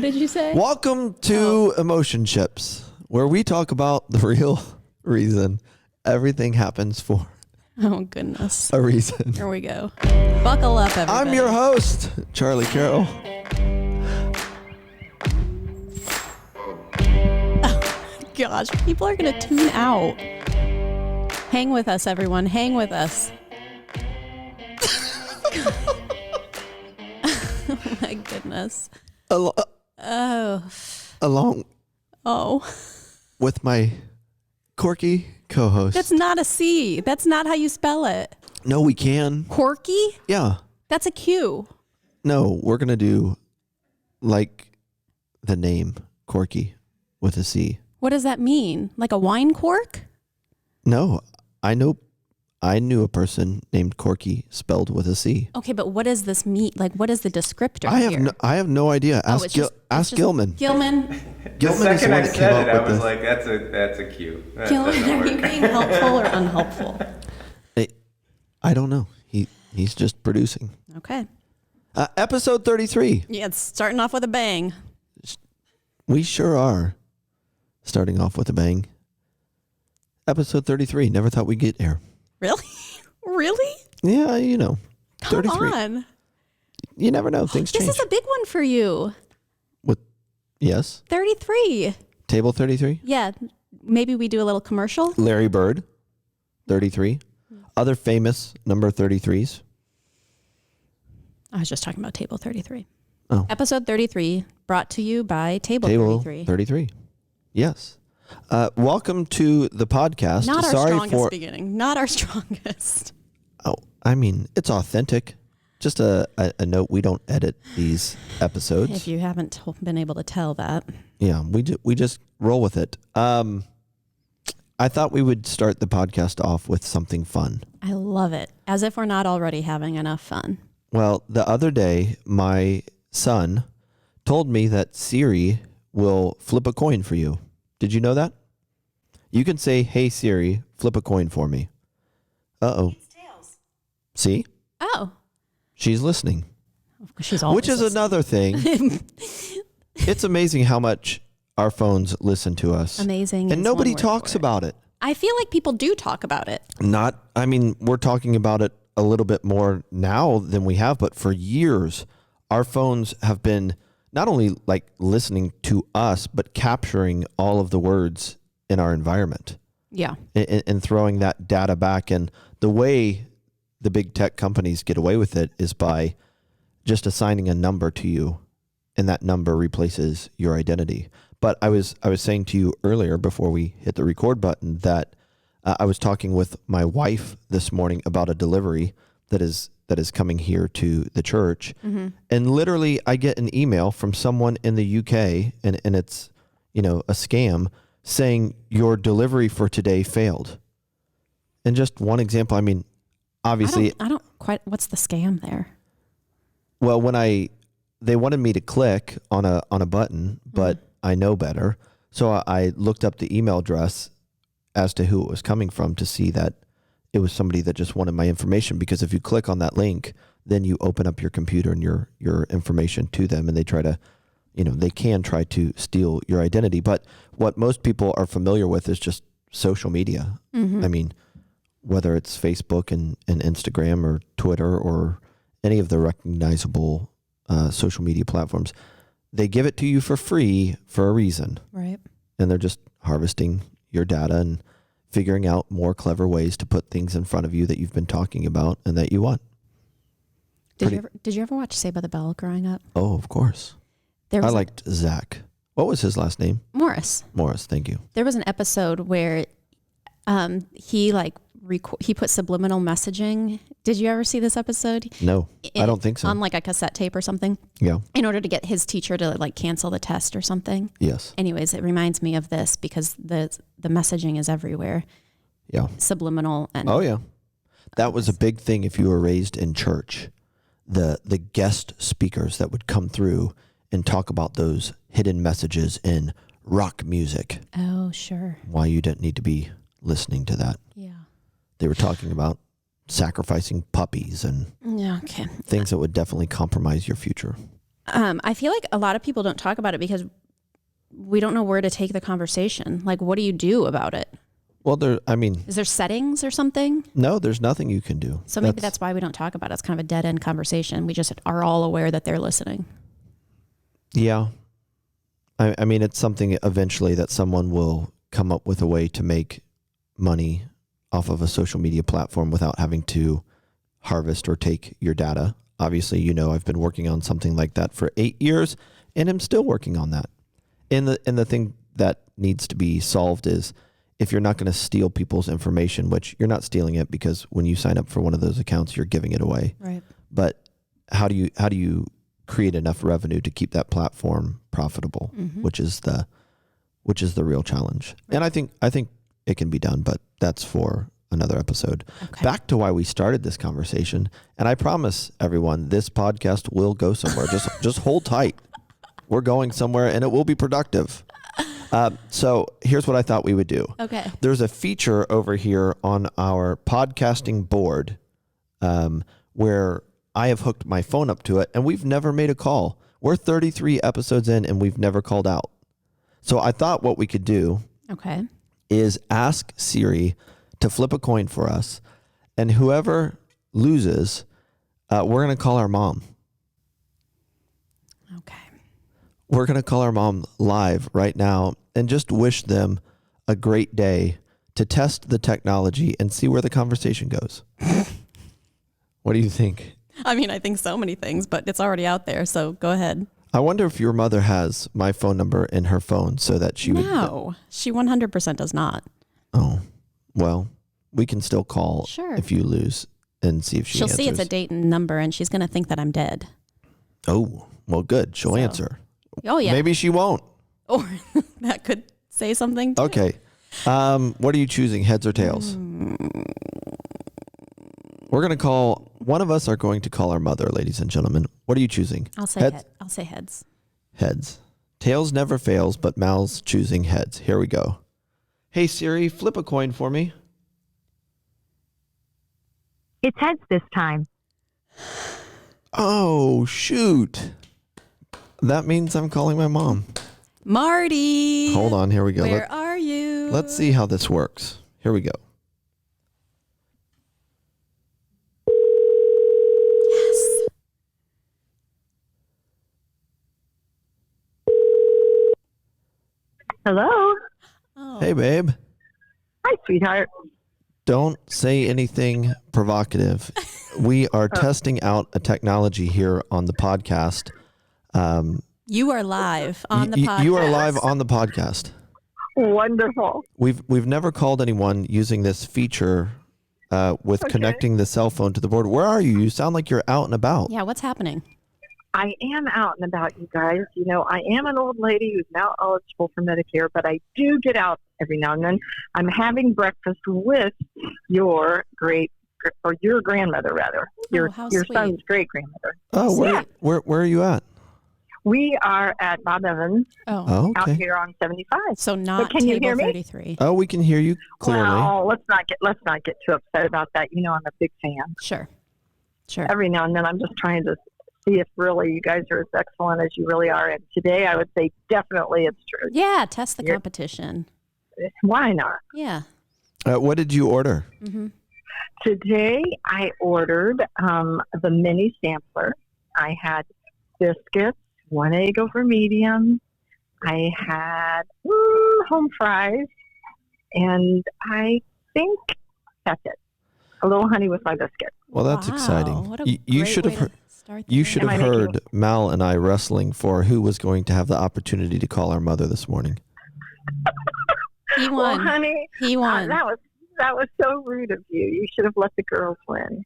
did you say? Welcome to Emotionships, where we talk about the real reason everything happens for Oh, goodness. a reason. Here we go. Buckle up, everybody. I'm your host, Charlie Carroll. Gosh, people are going to tune out. Hang with us, everyone. Hang with us. Oh, my goodness. Along Oh. with my quirky co-host. That's not a C. That's not how you spell it. No, we can. Quirky? Yeah. That's a Q. No, we're going to do like the name Corky with a C. What does that mean? Like a wine cork? No, I knew a person named Corky spelled with a C. Okay, but what does this mean? Like, what is the descriptor here? I have no idea. Ask Gilman. Gilman? Gilman is the one that came up with I was this. like, that's a cue. Gilman, are you being helpful or unhelpful? I don't know. He's just producing. Okay. Episode 33. Yeah, it's starting off with a bang. We sure are starting off with a bang. Episode 33. Never thought we'd get there. Really? Really? Yeah, you know. Come 33. on. You never know. Things change. This is a big one for you. Yes. 33. Table 33. Yeah. Maybe we do a little commercial. Larry Bird, 33. Other famous number 33s. I was just talking about Table 33. Oh. Episode 33 brought to you by Table 33. 33. Yes. Welcome to the podcast. Not our Sorry strongest beginning. Not our strongest. Oh, I mean, it's authentic. Just a note, we don't edit these episodes. If you haven't been able to tell that. Yeah, we just roll with it. I thought we would start the podcast off with something fun. I love it. As if we're not already having enough fun. Well, the other day, my son told me that Siri will flip a coin for you. Did you know that? You can say, "Hey Siri, flip a coin for me." Uh-oh. See? Oh. She's listening. She's always Which is listening. another thing. It's amazing how much our phones listen to us. Amazing. And is nobody one word talks for it. about it. I feel like people do talk about it. We're talking about it a little bit more now than we have, but for years, our phones have been not only like listening to us, but capturing all of the words in our environment. Yeah. And throwing that data back. And the way the big tech companies get away with it is by just assigning a number to you, and that number replaces your identity. But I was saying to you earlier before we hit the record button that I was talking with my wife this morning about a delivery that is coming here to the church. Mm-hmm. And literally I get an email from someone in the UK and it's, a scam saying your delivery for today failed. And just one example, I mean, obviously I don't quite, what's the scam there? Well, they wanted me to click on a button, but I know better. So I looked up the email address as to who it was coming from to see that it was somebody that just wanted my information, because if you click on that link, then you open up your computer and your information to them, and they try to, they can try to steal your identity. But what most people are familiar with is just social media. Mm-hmm. I mean, whether it's Facebook and Instagram or Twitter or any of the recognizable social media platforms, they give it to you for free for a reason. Right. And they're just harvesting your data and figuring out more clever ways to put things in front of you that you've been talking about and that you want. Did you ever watch Saved by the Bell growing up? Oh, of course. I liked Zach. What was his last name? Morris. Morris, thank you. There was an episode where he put subliminal messaging. Did you ever see this episode? No, I don't think so. On like a cassette tape or something? Yeah. In order to get his teacher to like cancel the test or something? Yes. Anyways, it reminds me of this because the messaging is everywhere. Yeah. Subliminal. And oh, yeah. That was a big thing if you were raised in church. The guest speakers that would come through and talk about those hidden messages in rock music. Oh, sure. Why you didn't need to be listening to that. Yeah. They were talking about sacrificing puppies and things that would definitely compromise your future. I feel like a lot of people don't talk about it because we don't know where to take the conversation. Like, what do you do about it? Well, Is there settings or something? no, there's nothing you can do. So maybe that's why we don't talk about it. It's kind of a dead end conversation. We just are all aware that they're listening. Yeah. I mean, it's something eventually that someone will come up with a way to make money off of a social media platform without having to harvest or take your data. Obviously, I've been working on something like that for 8 years and I'm still working on that. And the thing that needs to be solved is if you're not going to steal people's information, which you're not stealing it because when you sign up for one of those accounts, you're giving it away. Right. But how do you create enough revenue to keep that platform profitable, which is the real challenge. Right. And I think it can be done, but that's for another episode. Okay. Back to why we started this conversation. And I promise everyone, this podcast will go somewhere. Just hold tight. We're going somewhere and it will be productive. So here's what I thought we would do. Okay. There's a feature over here on our podcasting board where I have hooked my phone up to it and we've never made a call. We're 33 episodes in and we've never called out. So I thought what we could do is ask Siri to flip a coin for us. And whoever loses, we're going to call our mom. Okay. We're going to call our mom live right now and just wish them a great day to test the technology and see where the conversation goes. What do you think? I mean, I think so many things, but it's already out there. So go ahead. I wonder if your mother has my phone number in her phone so that she would. No, she 100% does not. Oh, well, we can still call if you lose and see if She'll answers. see it's a Dayton number and she's going to think that I'm dead. Oh, well, good. She'll answer. Oh, yeah. Maybe she won't. Or that could say something too. Okay. What are you choosing, heads or tails? We're going to call, one of us are going to call our mother, ladies and gentlemen. What are you choosing? I'll say heads. I'll say heads. Heads. Tails never fails, but Mal's choosing heads. Here we go. Hey, Siri, flip a coin for me. It's heads this time. Oh, shoot. That means I'm calling my mom. Marty. Hold on. Here we go. Where are you? Let's see how this works. Here we go. Yes. Hello. Oh. Hey, babe. Hi, sweetheart. Don't say anything provocative. We are testing out a technology here on the podcast. You are live on the podcast. You are live on the podcast. Wonderful. We've never called anyone using this feature with connecting the cell phone to the board. Where are you? You sound like you're out and about. Yeah, what's happening? I am out and about, you guys. I am an old lady who's now eligible for Medicare, but I do get out every now and then. I'm having breakfast with your grandmother, rather. Your son's great grandmother. Oh, where are you at? We are at Bob Evans okay. out here on 75. So not can you table hear me? 33. Oh, we can hear you clearly. Well, let's not get too upset about that. I'm a big fan. Sure. Every now and then I'm just trying to see if really you guys are as excellent as you really are. And today I would say definitely it's true. Yeah, test the competition. Why not? Yeah. What did you order? Mm-hmm. Today I ordered the mini sampler. I had biscuits, 1 egg over medium. I had home fries, and I think that's it. A little honey with my biscuit. Well, that's exciting. What a you great should have way heard. to start You the should day. have heard Mal and I wrestling for who was going to have the opportunity to call our mother this morning. He won. Well, honey, He won. that was so rude of you. You should have let the girls win.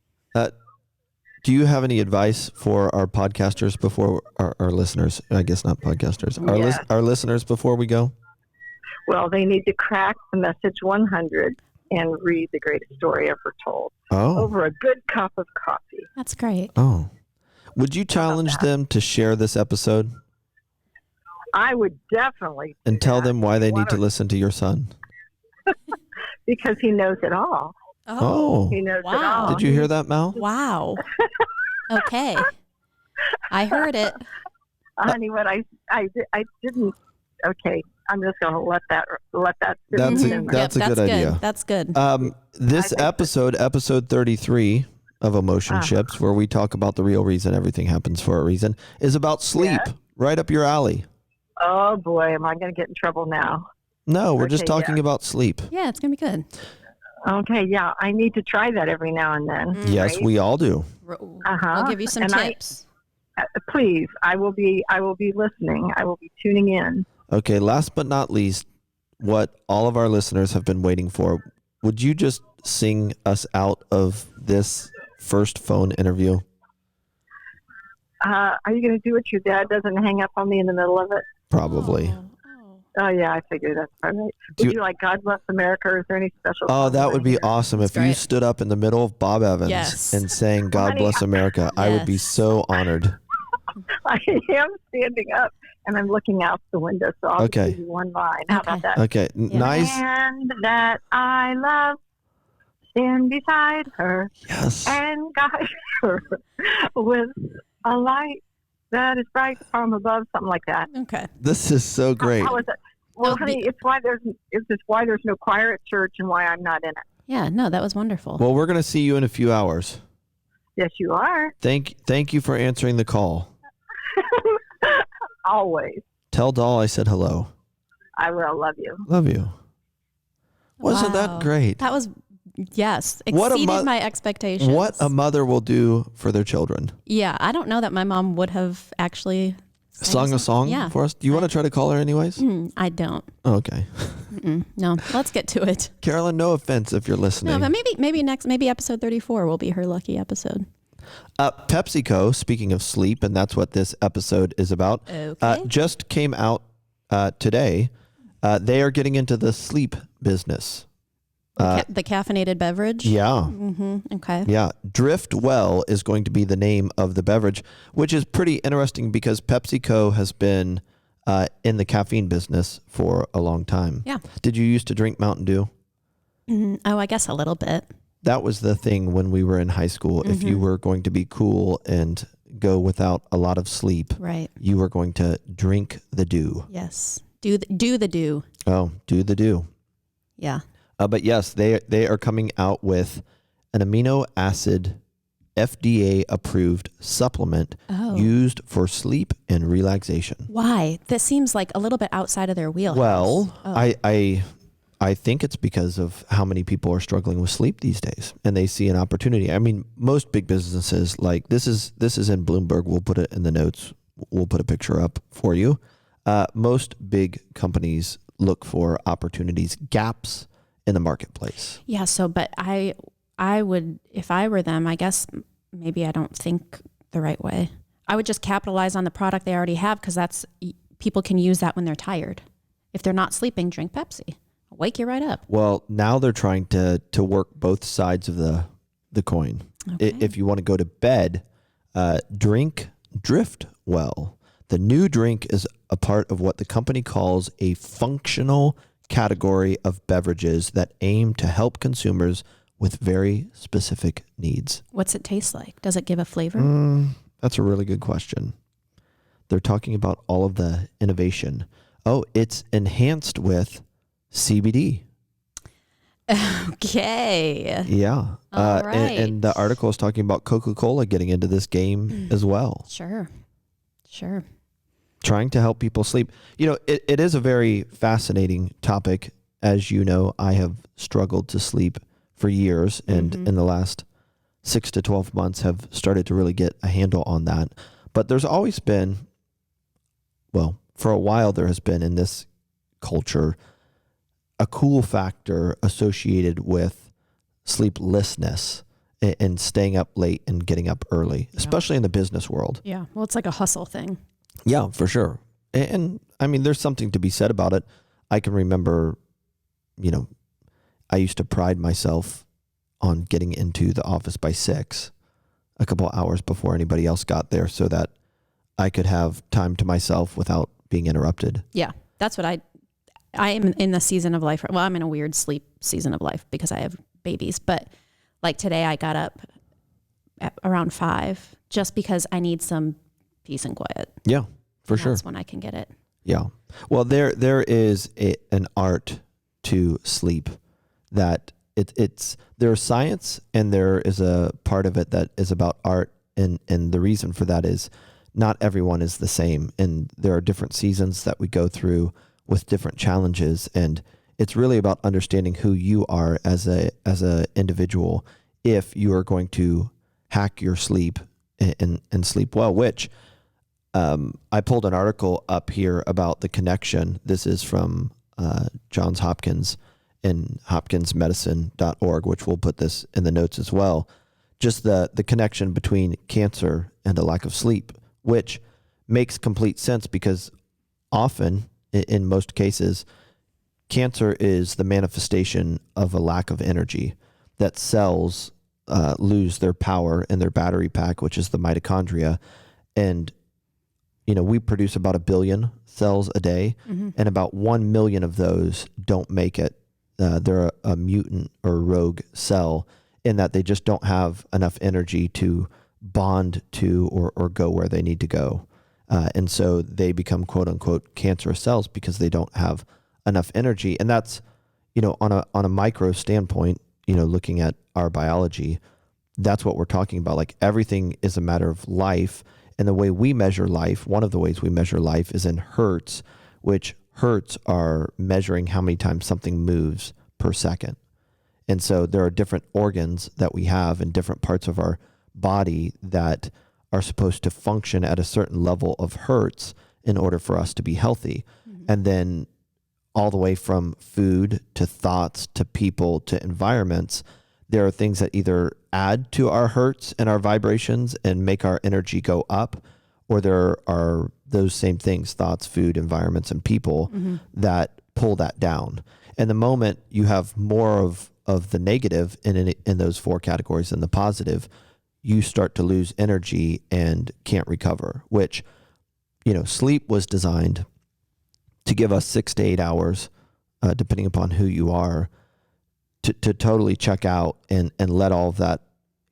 Do you have any advice for our podcasters before our listeners? I guess not podcasters. Our listeners before we go? Well, they need to crack the message 100 and read The Greatest Story Ever Told over a good cup of coffee. That's great. Oh. Would you challenge them to share this episode? I would definitely. And tell them why they need to listen to your son. Because he knows it all. Oh. He knows it all. Did you hear that, Mal? Wow. Okay. I heard it. honey, what I didn't. Okay, I'm just going to let that sit That's in a, there. that's a good idea. That's good. This I think so. episode 33 of Emotionships, where we talk about the real reason everything happens for a reason, is about sleep. Yeah. Right up your alley. Oh boy, am I going to get in trouble now? No, we're just Okay, talking yeah. about sleep. Yeah, it's going to be good. Okay, yeah, I need to try that every now and then. Yes, right? we all do. We'll give you some And tips. Please, I will be listening. I will be tuning in. Okay, last but not least, what all of our listeners have been waiting for. Would you just sing us out of this first phone interview? Are you going to do it? Your dad doesn't hang up on me in the middle of it? Probably. Oh yeah, I figured that's probably right. Do Would you- you like God Bless America, or is there any special? Oh, song that would be here? awesome That's if you great. stood up in the middle of Bob Evans Yes. and sang God Honey, Bless America. I would be Yes. so honored. I am standing up and I'm looking out the window, so I'll Okay. give you one line. How about that? Okay, Yeah. nice. And that I love, stand beside her Yes. and guide her with a light that is bright from above, something like that. Okay. This is so great. How is it? Well, That would be- honey, it's why there's no choir at church and why I'm not in it. Yeah, no, that was wonderful. Well, we're going to see you in a few hours. Yes, you are. Thank you for answering the call. Always. Tell Doll I said hello. I will love you. Love you. Wasn't Wow. that great? That was, yes, What a exceeded my expectations. What a mother will do for their children. Yeah, I don't know that my mom would have actually Sung a song Yeah. for us. Do you want to try to call her anyways? I don't. Oh, okay. No, let's get to it. Carolyn, no offense if you're listening. No, but maybe episode 34 will be her lucky episode. PepsiCo, speaking of sleep, and that's what this episode is about, Okay. just came out today. They are getting into the sleep business. The caffeinated beverage? Yeah. Okay. Yeah. Drift Well is going to be the name of the beverage, which is pretty interesting because PepsiCo has been in the caffeine business for a long time. Yeah. Did you used to drink Mountain Dew? Oh, I guess a little bit. That was the thing when we were in high school. If you were going to be cool and go without a lot of sleep, Right. you were going to drink the dew. Yes. Do the do. Oh, do the dew. Yeah. But yes, they are coming out with an amino acid FDA approved supplement Oh. used for sleep and relaxation. Why? That seems like a little bit outside of their wheelhouse. Well, Oh. I think it's because of how many people are struggling with sleep these days, and they see an opportunity. I mean, most big businesses, like this is in Bloomberg. We'll put it in the notes. We'll put a picture up for you. Most big companies look for opportunities, gaps in the marketplace. Yeah, but I would, if I were them, I guess maybe I don't think the right way. I would just capitalize on the product they already have, because people can use that when they're tired. If they're not sleeping, drink Pepsi. Wake you right up. Well, now they're trying to work both sides of the coin. Okay. If you want to go to bed, drink Drift Well. The new drink is a part of what the company calls a functional category of beverages that aim to help consumers with very specific needs. What's it taste like? Does it give a flavor? That's a really good question. They're talking about all of the innovation. Oh, it's enhanced with CBD. Okay. Yeah. All right. And the article is talking about Coca-Cola getting into this game as well, Sure. trying to help people sleep. You know, it is a very fascinating topic. As you know, I have struggled to sleep for years, and in the last 6 to 12 months have started to really get a handle on that. But there's always been, well, for a while there has been in this culture a cool factor associated with sleeplessness and staying up late and getting up early, especially in the business world. Yeah. Well, it's like a hustle thing. Yeah, for sure. And I mean, there's something to be said about it. I can remember, you know, I used to pride myself on getting into the office by 6, a couple of hours before anybody else got there, so that I could have time to myself without being interrupted. Yeah. That's what I am in the season of life. Well, I'm in a weird sleep season of life because I have babies. But like today, I got up at around 5 just because I need some peace and quiet. Yeah, For sure. That's when I can get it. Yeah. Well, there is an art to sleep that there's science, and there is a part of it that is about art. And the reason for that is not everyone is the same. And there are different seasons that we go through with different challenges. And it's really about understanding who you are as a individual if you are going to hack your sleep and sleep well, which I pulled an article up here about the connection. This is from Johns Hopkins and hopkinsmedicine.org, which we'll put this in the notes as well. Just the connection between cancer and a lack of sleep, which makes complete sense because often, in most cases, cancer is the manifestation of a lack of energy, that cells lose their power in their battery pack, which is the mitochondria. And, we produce about 1 billion cells a day, and about 1 million of those don't make it. They're a mutant or rogue cell in that they just don't have enough energy to bond to or go where they need to go. And so they become quote unquote cancerous cells because they don't have enough energy. And that's, on a micro standpoint, looking at our biology, that's what we're talking about. Like everything is a matter of life. And the way we measure life, one of the ways we measure life is in hertz, which hertz are measuring how many times something moves per second. And so there are different organs that we have in different parts of our body that are supposed to function at a certain level of hertz in order for us to be healthy. And then all the way from food to thoughts to people to environments, there are things that either add to our hertz and our vibrations and make our energy go up, or there are those same things, thoughts, food, environments, and people that pull that down. And the moment you have more of the negative in those 4 categories than the positive, you start to lose energy and can't recover, which, sleep was designed to give us 6 to 8 hours, depending upon who you are, to totally check out and let all of that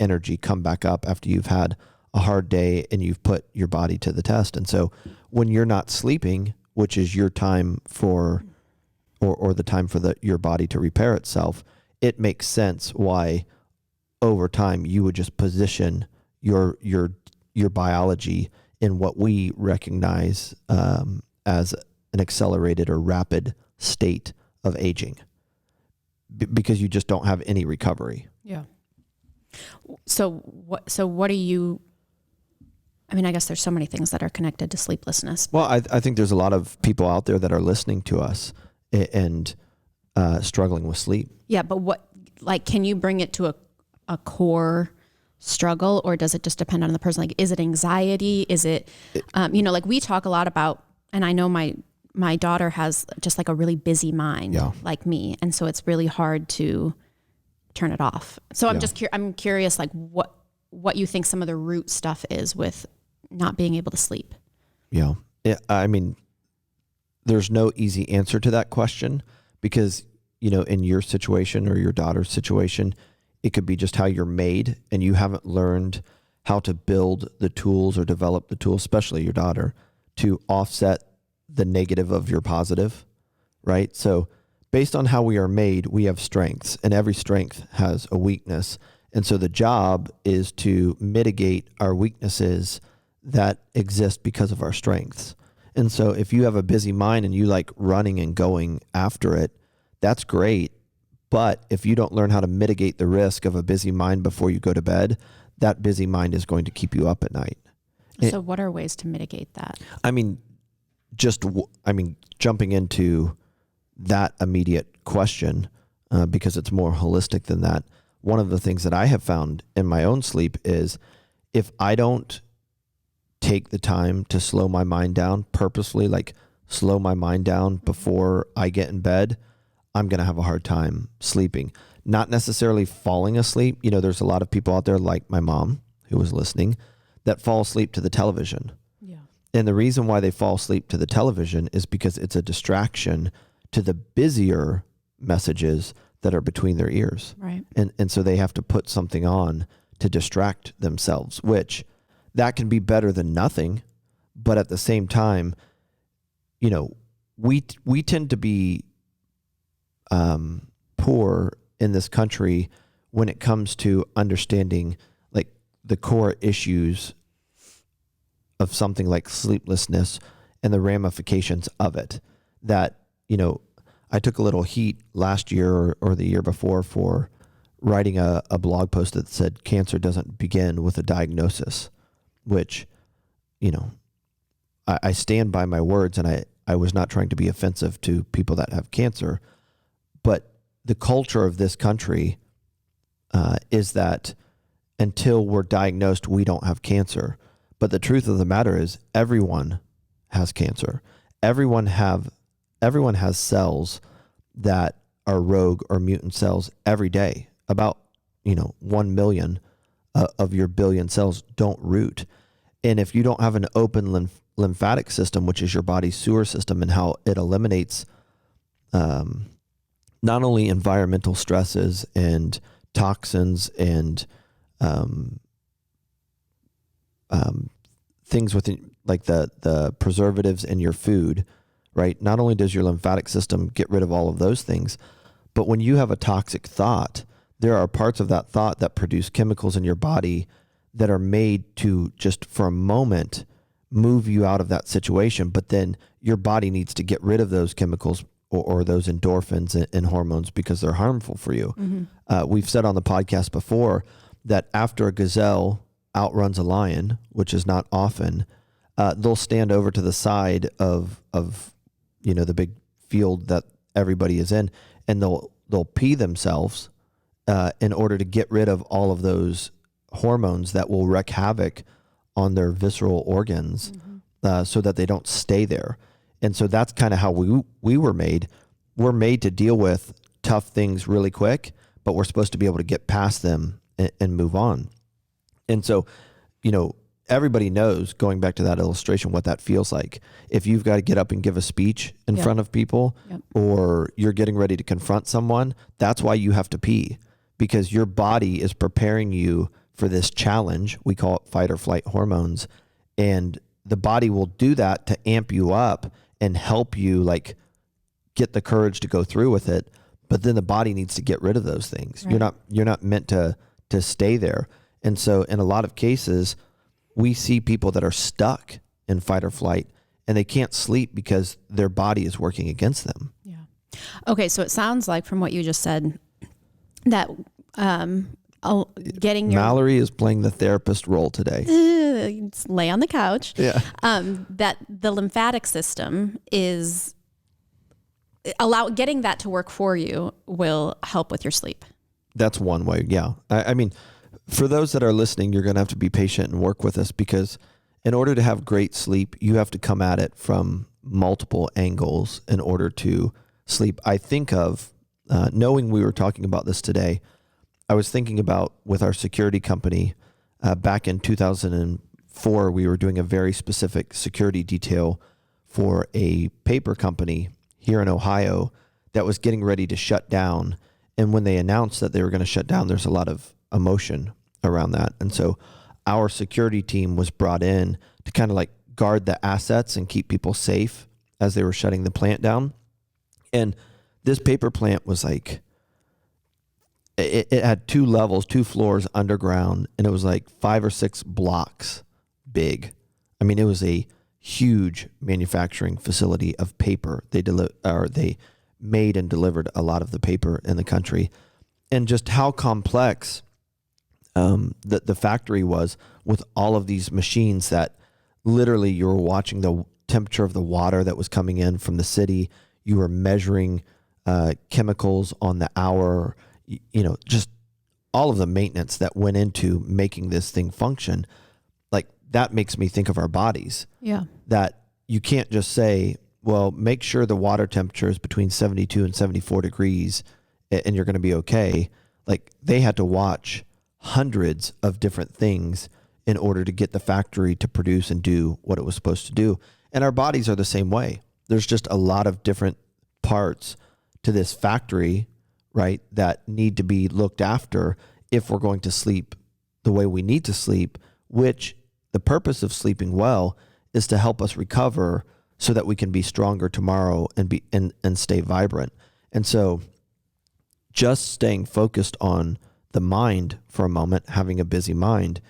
energy come back up after you've had a hard day and you've put your body to the test. And so when you're not sleeping, which is your time for, or the time for your body to repair itself, it makes sense why over time you would just position your biology in what we recognize as an accelerated or rapid state of aging, because you just don't have any recovery. Yeah. So what are you, I guess there's so many things that are connected to sleeplessness. Well, I think there's a lot of people out there that are listening to us and struggling with sleep. Yeah, but can you bring it to a core struggle, or does it just depend on the person? Like, is it anxiety? Is it, we talk a lot about, and I know my daughter has just like a really busy mind, like me. And so it's really hard to turn it off. So I'm I'm curious, like what you think some of the root stuff is with not being able to sleep. Yeah. There's no easy answer to that question because, in your situation or your daughter's situation, it could be just how you're made and you haven't learned how to build the tools or develop the tools, especially your daughter, to offset the negative of your positive, right? So based on how we are made, we have strengths, and every strength has a weakness. And so the job is to mitigate our weaknesses that exist because of our strengths. And so if you have a busy mind and you like running and going after it, that's great. But if you don't learn how to mitigate the risk of a busy mind before you go to bed, that busy mind is going to keep you up at night. So what are ways to mitigate that? Jumping into that immediate question, because it's more holistic than that. One of the things that I have found in my own sleep is if I don't take the time to slow my mind down purposely, like slow my mind down before I get in bed, I'm going to have a hard time sleeping. Not necessarily falling asleep. There's a lot of people out there like my mom who was listening that fall asleep to the television. Yeah. And the reason why they fall asleep to the television is because it's a distraction to the busier messages that are between their ears. Right. And so they have to put something on to distract themselves, which that can be better than nothing. But at the same time, you know, we tend to be poor in this country when it comes to understanding like the core issues of something like sleeplessness and the ramifications of it. That, you know, I took a little heat last year or the year before for writing a blog post that said cancer doesn't begin with a diagnosis, which, you know, I stand by my words, and I was not trying to be offensive to people that have cancer, but the culture of this country is that until we're diagnosed, we don't have cancer. But the truth of the matter is everyone has cancer. Everyone has cells that are rogue or mutant cells every day. About, 1 million of your billion cells don't root. And if you don't have an open lymphatic system, which is your body's sewer system and how it eliminates not only environmental stresses and toxins and things within, like the preservatives in your food, right? Not only does your lymphatic system get rid of all of those things, but when you have a toxic thought, there are parts of that thought that produce chemicals in your body that are made to just for a moment move you out of that situation. But then your body needs to get rid of those chemicals or those endorphins and hormones because they're harmful for you. Mm-hmm. We've said on the podcast before that after a gazelle outruns a lion, which is not often, they'll stand over to the side of the big field that everybody is in, and they'll pee themselves in order to get rid of all of those hormones that will wreak havoc on their visceral organs, so that they don't stay there. And so that's kind of how we were made. We're made to deal with tough things really quick, but we're supposed to be able to get past them and move on. And so, everybody knows, going back to that illustration, what that feels like. If you've got to get up and give a speech in front of people, or you're getting ready to confront someone, that's why you have to pee, because your body is preparing you for this challenge. We call it fight or flight hormones. And the body will do that to amp you up and help you like get the courage to go through with it. But then the body needs to get rid of those things. Right. You're not meant to stay there. And so in a lot of cases, we see people that are stuck in fight or flight and they can't sleep because their body is working against them. Yeah. Okay. So it sounds like from what you just said that, getting your Mallory is playing the therapist role today. Lay on the couch. Yeah. That the lymphatic system is getting that to work for you will help with your sleep. That's one way. Yeah. I mean, for those that are listening, you're going to have to be patient and work with us, because in order to have great sleep, you have to come at it from multiple angles in order to sleep. I think of, knowing we were talking about this today, I was thinking about with our security company, back in 2004, we were doing a very specific security detail for a paper company here in Ohio that was getting ready to shut down. And when they announced that they were going to shut down, there's a lot of emotion around that. And so our security team was brought in to kind of like guard the assets and keep people safe as they were shutting the plant down. And this paper plant was like, it had 2 levels, 2 floors underground, and it was like 5 or 6 blocks big. I mean, it was a huge manufacturing facility of paper. They made and delivered a lot of the paper in the country. And just how complex the factory was, with all of these machines that literally you were watching the temperature of the water that was coming in from the city. You were measuring chemicals on the hour, just all of the maintenance that went into making this thing function. Like, that makes me think of our bodies. Yeah. That you can't just say, well, make sure the water temperature is between 72 and 74 degrees and you're going to be okay. Like, they had to watch hundreds of different things in order to get the factory to produce and do what it was supposed to do. And our bodies are the same way. There's just a lot of different parts to this factory, right, that need to be looked after if we're going to sleep the way we need to sleep, which the purpose of sleeping well is to help us recover so that we can be stronger tomorrow and stay vibrant. And so just staying focused on the mind for a moment, having a busy mind,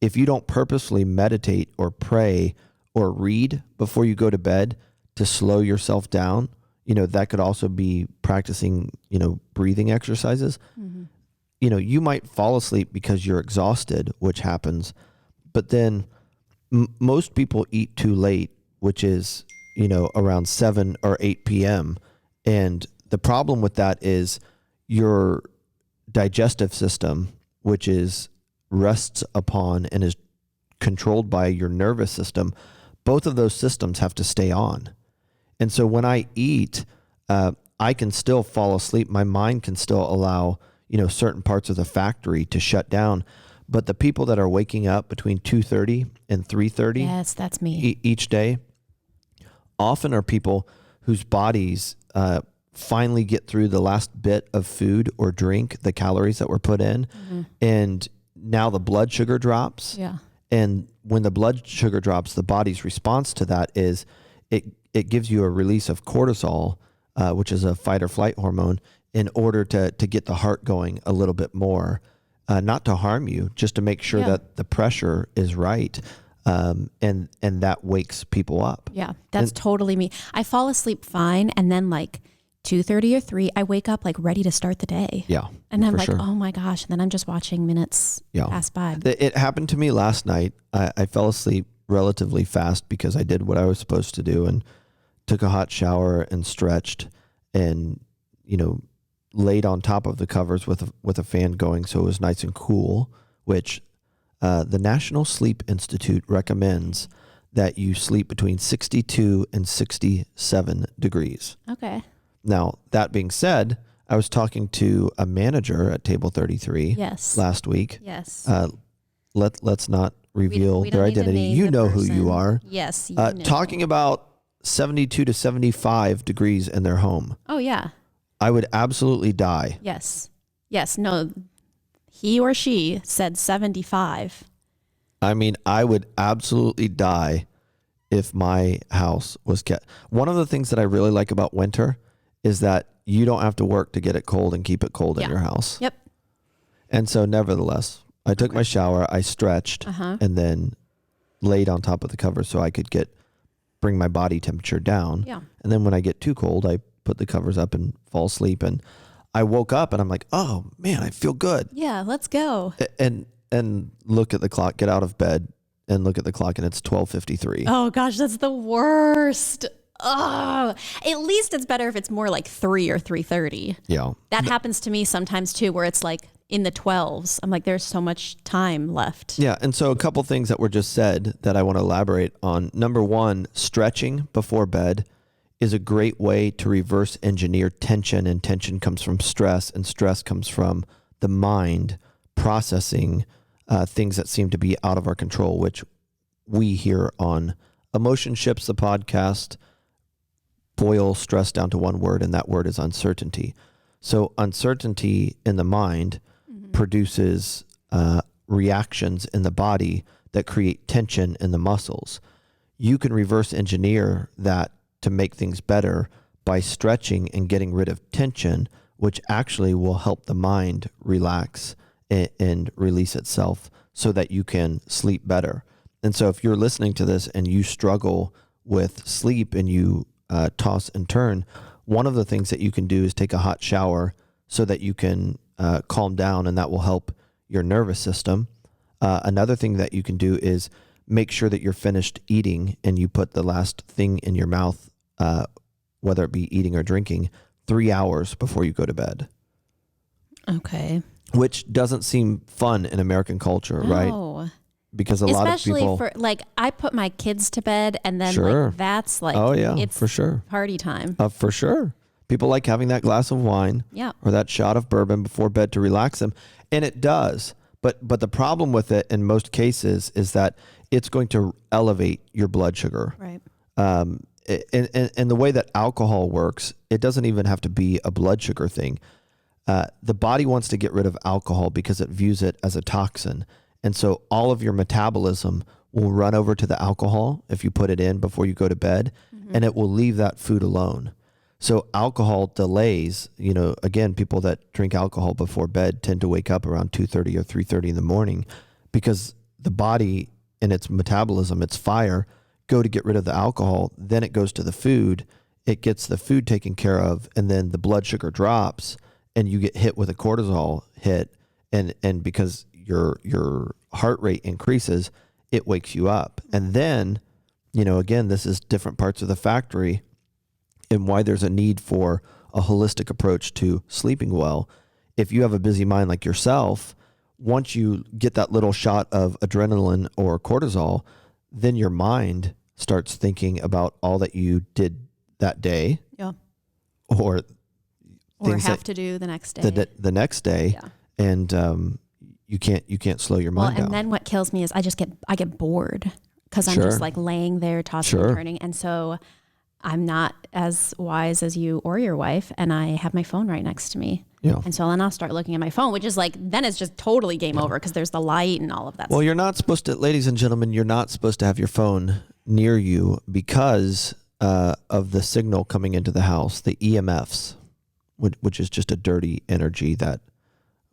if you don't purposely meditate or pray or read before you go to bed to slow yourself down, that could also be practicing, breathing exercises. Mm-hmm. You might fall asleep because you're exhausted, which happens, but then most people eat too late, which is, around 7 or 8 p.m. And the problem with that is your digestive system, which rests upon and is controlled by your nervous system, both of those systems have to stay on. And so when I eat, I can still fall asleep. My mind can still allow, certain parts of the factory to shut down. But the people that are waking up between 2:30 and 3:30, yes, that's me, each day, often are people whose bodies finally get through the last bit of food or drink, the calories that were put in, and now the blood sugar drops. Yeah. And when the blood sugar drops, the body's response to that is it gives you a release of cortisol, which is a fight or flight hormone, in order to get the heart going a little bit more, not to harm you, just to make sure that the pressure is right. And that wakes people up. Yeah, that's totally me. I fall asleep fine, and then like 2:30 or 3, I wake up like ready to start the day. Yeah. And I'm like, sure. oh my gosh. And then I'm just watching minutes pass by. It happened to me last night. I fell asleep relatively fast because I did what I was supposed to do and took a hot shower and stretched and, laid on top of the covers with a fan going so it was nice and cool, which the National Sleep Institute recommends that you sleep between 62 and 67 degrees. Okay. Now, that being said, I was talking to a manager at Table 33 last week. Yes. Let's not reveal their identity. You know who you are. Yes. Talking about 72 to 75 degrees in their home. Oh, yeah. I would absolutely die. Yes. Yes. No, he or she said 75. I mean, I would absolutely die if my house was kept. One of the things that I really like about winter is that you don't have to work to get it cold and keep it cold in your house. Yep. And so nevertheless, I took my shower, I stretched, and then laid on top of the covers so I could bring my body temperature down. Yeah. And then when I get too cold, I put the covers up and fall asleep. And I woke up and I'm like, oh man, I feel good. Yeah, let's go. And look at the clock, get out of bed and look at the clock and it's 12:53. Oh gosh, that's the worst. Oh, at least it's better if it's more like 3 or 3:30. Yeah. That happens to me sometimes too, where it's like in the 12s. I'm like, there's so much time left. Yeah. And so a couple things that were just said that I want to elaborate on. Number one, stretching before bed is a great way to reverse engineer tension, and tension comes from stress, and stress comes from the mind processing things that seem to be out of our control, which we here on Emotionships, the podcast, boil stress down to one word, and that word is uncertainty. So uncertainty in the mind produces reactions in the body that create tension in the muscles. You can reverse engineer that to make things better by stretching and getting rid of tension, which actually will help the mind relax and release itself so that you can sleep better. And so if you're listening to this and you struggle with sleep and you toss and turn, one of the things that you can do is take a hot shower so that you can calm down, and that will help your nervous system. Another thing that you can do is make sure that you're finished eating and you put the last thing in your mouth, whether it be eating or drinking, 3 hours before you go to bed. Okay. Which doesn't seem fun in American culture, right? Because lot of people... Especially for, like, I put my kids to bed and then, like, that's like... Oh, yeah, it's for sure. Party time. For sure. People like having that glass of wine or that shot of bourbon before bed to relax them. And it does. But the problem with it in most cases is that it's going to elevate your blood sugar. Right. And the way that alcohol works, it doesn't even have to be a blood sugar thing. The body wants to get rid of alcohol because it views it as a toxin. And so all of your metabolism will run over to the alcohol if you put it in before you go to bed, and it will leave that food alone. So alcohol delays, again, people that drink alcohol before bed tend to wake up around 2:30 or 3:30 in the morning because the body and its metabolism, its fire, go to get rid of the alcohol. Then it goes to the food. It gets the food taken care of, and then the blood sugar drops and you get hit with a cortisol hit. And because your heart rate increases, it wakes you up. And then, again, this is different parts of the factory and why there's a need for a holistic approach to sleeping well. If you have a busy mind like yourself, once you get that little shot of adrenaline or cortisol, then your mind starts thinking about all that you did that day. Yeah. Or have to do the next day. The next day. Yeah. And you can't slow your mind down. And then what kills me is I get bored because I'm Sure. just like laying there tossing Sure. and turning. And so I'm not as wise as you or your wife, and I have my phone right next to me. Yeah. And so then I'll start looking at my phone, which is like, then it's just totally game over because there's the light and all of that Well, stuff. you're not supposed to, ladies and gentlemen, you're not supposed to have your phone near you because of the signal coming into the house, the EMFs, which is just a dirty energy that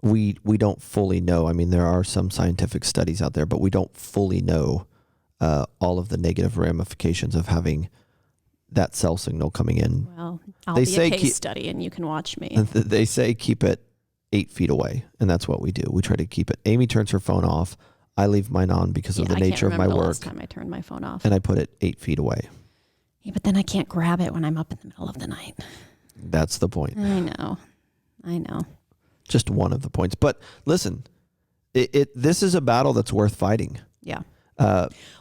we don't fully know. I mean, there are some scientific studies out there, but we don't fully know all of the negative ramifications of having that cell signal coming in. Well, I'll They be say a case study and you can watch me. They say keep it 8 feet away, and that's what we do. We try to keep it. Amy turns her phone off. I leave mine on because of the nature of my I can't remember the work, last time I turned my phone off. and I put it 8 feet away. Yeah, but then I can't grab it when I'm up in the middle of the night. That's the point. I know. Just one of the points. But listen, this is a battle that's worth fighting. Yeah.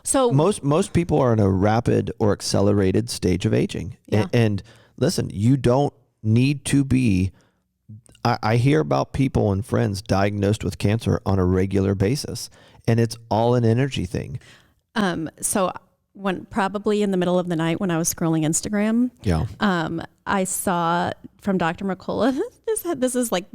So most people are in a rapid or accelerated stage of aging. Yeah. And listen, you don't need to be. I hear about people and friends diagnosed with cancer on a regular basis, and it's all an energy thing. So when probably in the middle of the night when I was scrolling Instagram, Yeah. I saw from Dr. McCullough, this is like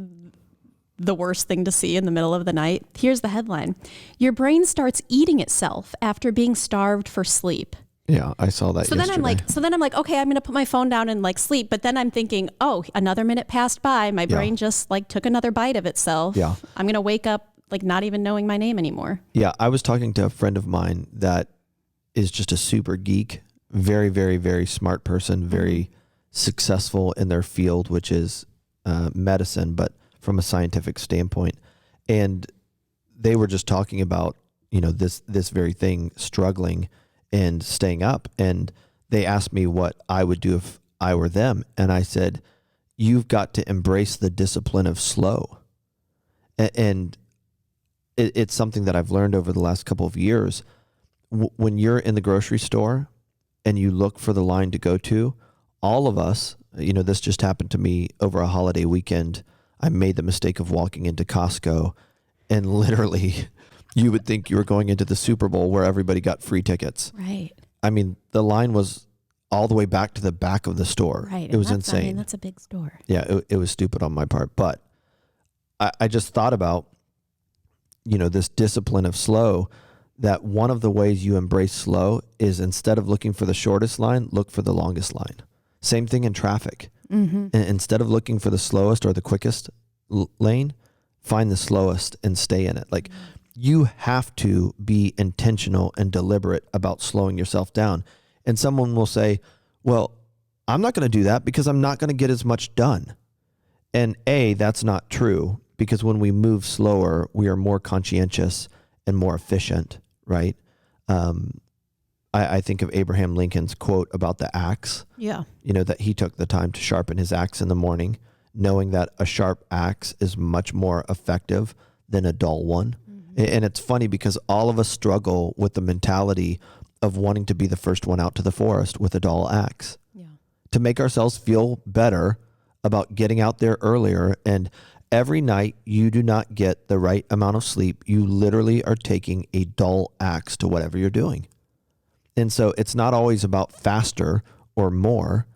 the worst thing to see in the middle of the night. Here's the headline. Your brain starts eating itself after being starved for sleep. Yeah, I saw that yesterday. Then I'm like, okay, I'm going to put my phone down and like sleep. But then I'm thinking, oh, another minute passed by. My brain just like took another bite of itself. Yeah. I'm going to wake up like not even knowing my name anymore. Yeah, I was talking to a friend of mine that is just a super geek, very, very, very smart person, very successful in their field, which is medicine, but from a scientific standpoint. And they were just talking about, this very thing, struggling and staying up. And they asked me what I would do if I were them. And I said, you've got to embrace the discipline of slow. And it's something that I've learned over the last couple of years. When you're in the grocery store and you look for the line to go to, all of us, this just happened to me over a holiday weekend. I made the mistake of walking into Costco, and literally you would think you were going into the Super Bowl where everybody got free tickets. Right. I mean, the line was all the way back to the back of the store. Right. It was insane. I mean, that's a big store. Yeah, it was stupid on my part. But I just thought about, this discipline of slow, that one of the ways you embrace slow is instead of looking for the shortest line, look for the longest line. Same thing in traffic. And instead of looking for the slowest or the quickest lane, find the slowest and stay in it. Like you have to be intentional and deliberate about slowing yourself down. And someone will say, well, I'm not going to do that because I'm not going to get as much done. And that's not true, because when we move slower, we are more conscientious and more efficient, right? I think of Abraham Lincoln's quote about the axe. Yeah. That he took the time to sharpen his axe in the morning, knowing that a sharp axe is much more effective than a dull one. And it's funny because all of us struggle with the mentality of wanting to be the first one out to the forest with a dull axe. Yeah. To make ourselves feel better about getting out there earlier. And every night you do not get the right amount of sleep, you literally are taking a dull axe to whatever you're doing. And so it's not always about faster or more.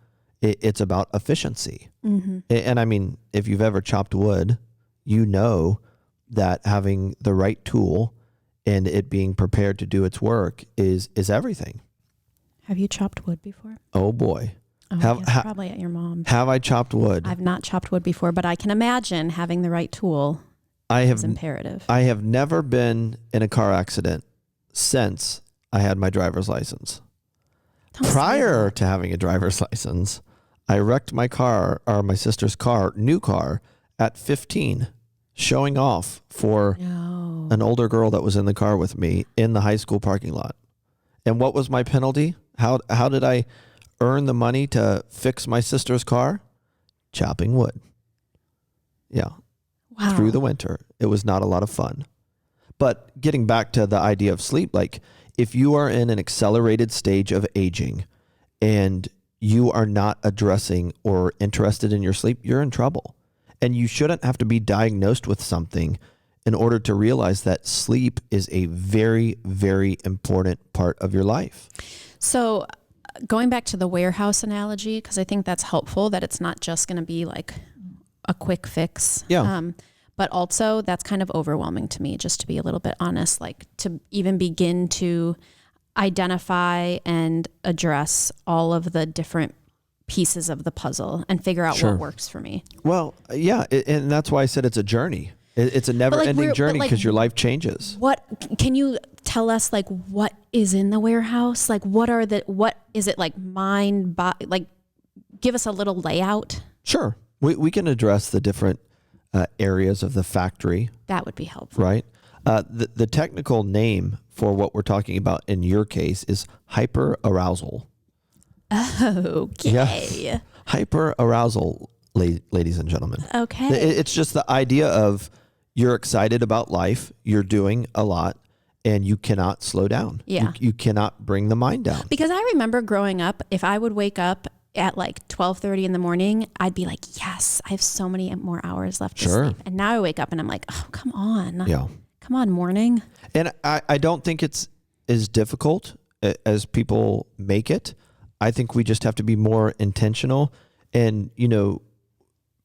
It's about efficiency. And I mean, if you've ever chopped wood, you know that having the right tool and it being prepared to do its work is everything. Have you chopped wood before? Oh boy. Oh, I guess probably at your mom's. Have I chopped wood? I've not chopped wood before, but I can imagine having the right tool is imperative. I have never been in a car accident since I had my driver's license. Prior to having a driver's license, I wrecked my car, or my sister's car, new car, at 15, showing off for an older girl that was in the car with me in the high school parking lot. And what was my penalty? How did I earn the money to fix my sister's car? Chopping wood. Yeah. Wow. Through the winter. It was not a lot of fun. But getting back to the idea of sleep, like if you are in an accelerated stage of aging and you are not addressing or interested in your sleep, you're in trouble. And you shouldn't have to be diagnosed with something in order to realize that sleep is a very, very important part of your life. So going back to the warehouse analogy, because I think that's helpful, that it's not just going to be like a quick fix. Yeah. But also that's kind of overwhelming to me, just to be a little bit honest, like to even begin to identify and address all of the different pieces of the puzzle and figure out what works for me. Well, yeah. And that's why I said it's a journey. It's a never ending journey because your life changes. What can you tell us, like, what is in the warehouse? Like, what is it, like mind, body, like give us a little layout? Sure. We can address the different areas of the factory. That would be helpful. Right. The technical name for what we're talking about in your case is hyperarousal. Okay. Yeah. Hyperarousal, ladies and gentlemen. Okay. It's just the idea of you're excited about life, you're doing a lot, and you cannot slow down. Yeah. You cannot bring the mind down. Because I remember growing up, if I would wake up at like 12:30 in the morning, I'd be like, yes, I have so many more hours left to sleep. And now I wake up and I'm like, oh, come on. Yeah. Come on, morning. And I don't think it's as difficult as people make it. I think we just have to be more intentional. And, you know,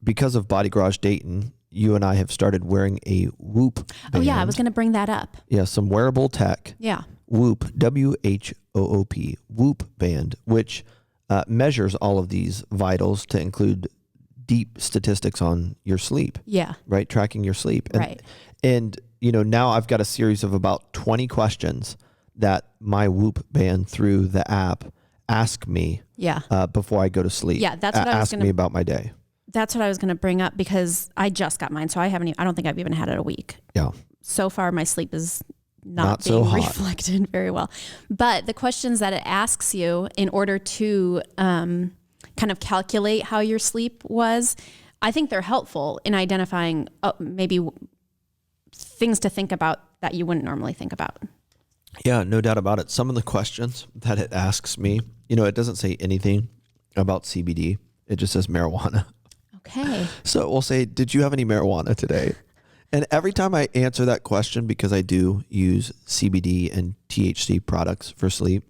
because of Body Garage Dayton, you and I have started wearing a Whoop band. Oh, yeah. I was going to bring that up. Yeah. Some wearable tech. Yeah. Whoop, WHOOP, Whoop band, which measures all of these vitals to include deep statistics on your sleep. Yeah. Right. Tracking your sleep. And, you know, now I've got a series of about 20 questions that my Whoop band through the app ask me before I go to sleep. Yeah, that's what I was ask me about my day. That's what I was going to bring up because I just got mine, so I don't think I've even had it a week. Yeah. So far, my sleep is not so being hot. reflected very well. But the questions that it asks you in order to kind of calculate how your sleep was, I think they're helpful in identifying maybe things to think about that you wouldn't normally think about. Yeah, no doubt about it. Some of the questions that it asks me, you know, it doesn't say anything about CBD. It just says marijuana. Okay. So we'll say, did you have any marijuana today? And every time I answer that question, because I do use CBD and THC products for sleep,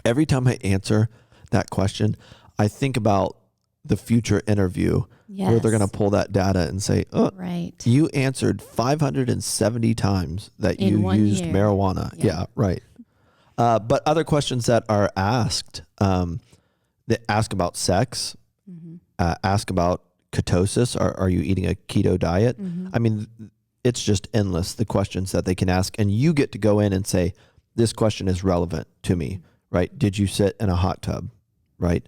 every time I answer that question, I think about the future interview where they're going to pull that data and say, oh, right. You answered 570 times that you used marijuana. Yeah, right. But other questions that are asked, they ask about sex, ask about ketosis. Are you eating a keto diet? I mean, it's just endless, the questions that they can ask. And you get to go in and say, this question is relevant to me, right? Did you sit in a hot tub, right?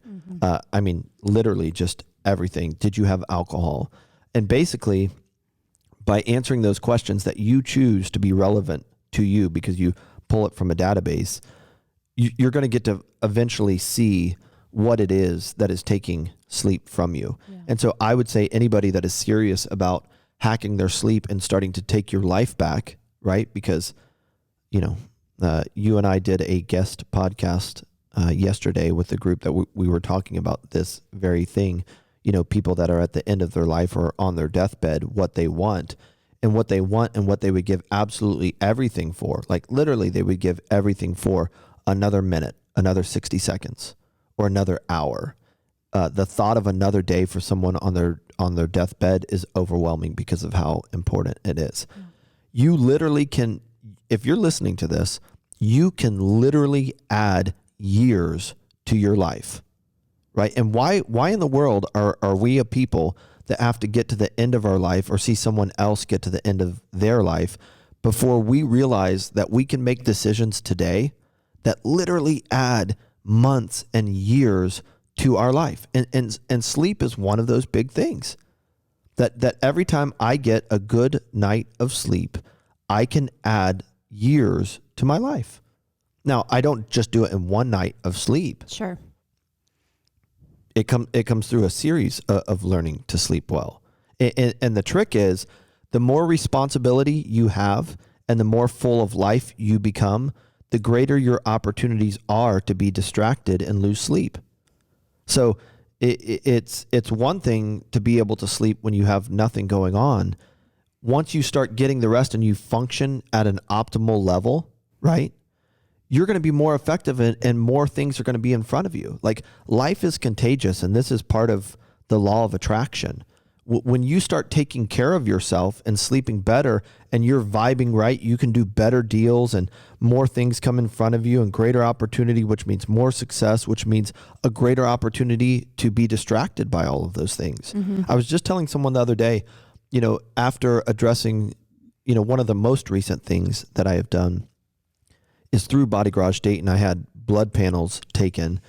I mean, literally just everything. Did you have alcohol? And basically, by answering those questions that you choose to be relevant to you because you pull it from a database, you're going to get to eventually see what it is that is taking sleep from you. Yeah. And so I would say anybody that is serious about hacking their sleep and starting to take your life back, right? Because, you know, you and I did a guest podcast yesterday with the group that we were talking about this very thing, you know, people that are at the end of their life or on their deathbed, what they want and what they would give absolutely everything for. Like literally they would give everything for another minute, another 60 seconds or another hour. The thought of another day for someone on their deathbed is overwhelming because of how important it is. Yeah. You literally can if you're listening to this, you can literally add years to your life, right? And why in the world are we a people that have to get to the end of our life or see someone else get to the end of their life before we realize that we can make decisions today that literally add months and years to our life? And sleep is one of those big things. That every time I get a good night of sleep, I can add years to my life. Now, I don't just do it in one night of sleep. Sure. It comes through a series of learning to sleep well. And the trick is, the more responsibility you have and the more full of life you become, the greater your opportunities are to be distracted and lose sleep. So it's one thing to be able to sleep when you have nothing going on. Once you start getting the rest and you function at an optimal level, right, you're going to be more effective and more things are going to be in front of you. Like, life is contagious, and this is part of the law of attraction. When you start taking care of yourself and sleeping better and you're vibing right, you can do better deals and more things come in front of you and greater opportunity, which means more success, which means a greater opportunity to be distracted by all of those things. Mm-hmm. I was just telling someone the other day, after addressing, one of the most recent things that I have done is through Body Garage Dayton. I had blood panels taken,